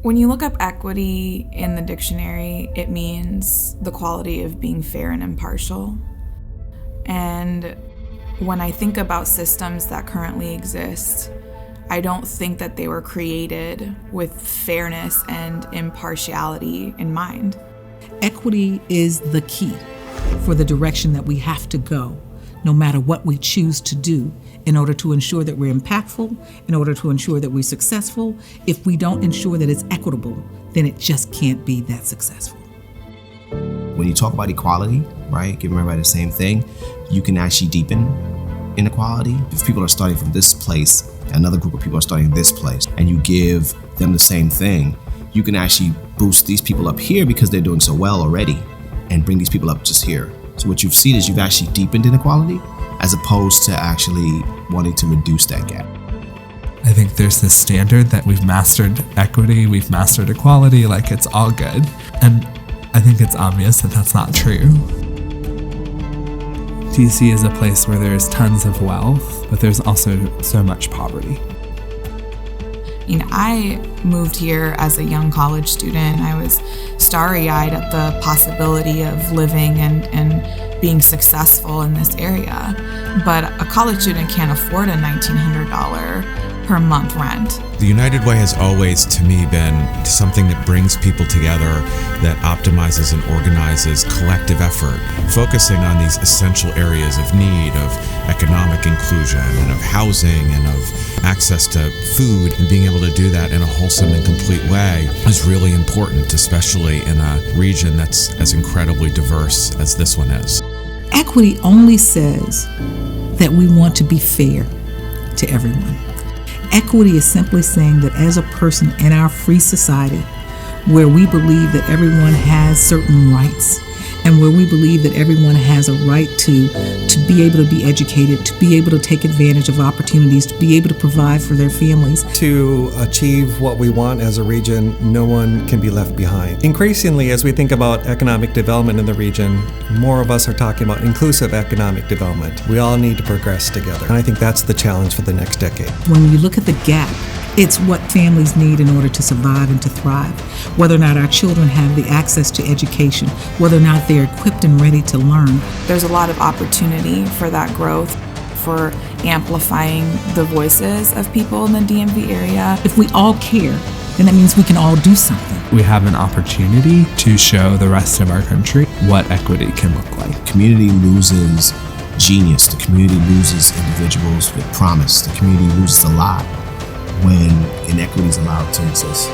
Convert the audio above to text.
When you look up equity in the dictionary, it means the quality of being fair and impartial. And when I think about systems that currently exist, I don't think that they were created with fairness and impartiality in mind. Equity is the key for the direction that we have to go, no matter what we choose to do, in order to ensure that we're impactful, in order to ensure that we're successful. If we don't ensure that it's equitable, then it just can't be that successful. When you talk about equality, right, giving everybody the same thing, you can actually deepen inequality. If people are starting from this place, another group of people are starting this place, and you give them the same thing, you can actually boost these people up here because they're doing so well already, and bring these people up just here. So what you've seen is you've actually deepened inequality as opposed to actually wanting to reduce that gap. I think there's this standard that we've mastered equity, we've mastered equality, like it's all good. And I think it's obvious that that's not true. DC is a place where there's tons of wealth, but there's also so much poverty. I moved here as a young college student. I was starry-eyed at the possibility of living and being successful in this area. But a college student can't afford a $1,900 per month rent. The United Way has always, to me, been something that brings people together, that optimizes and organizes collective effort, focusing on these essential areas of need, of economic inclusion, and of housing, and of access to food, and being able to do that in a wholesome and complete way is really important, especially in a region that's as incredibly diverse as this one is. Equity only says that we want to be fair to everyone. Equity is simply saying that as a person in our free society, where we believe that everyone has certain rights, and where we believe that everyone has a right to be able to be educated, to be able to take advantage of opportunities, to be able to provide for their families. To achieve what we want as a region, no one can be left behind. Increasingly, as we think about economic development in the region, more of us are talking about inclusive economic development. We all need to progress together, and I think that's the challenge for the next decade. When you look at the gap, it's what families need in order to survive and to thrive. Whether or not our children have the access to education, whether or not they're equipped and ready to learn. There's a lot of opportunity for that growth, for amplifying the voices of people in the DMV area. If we all care, then that means we can all do something. We have an opportunity to show the rest of our country what equity can look like. Community loses genius. The community loses individuals with promise. The community loses a lot when inequity is allowed to exist.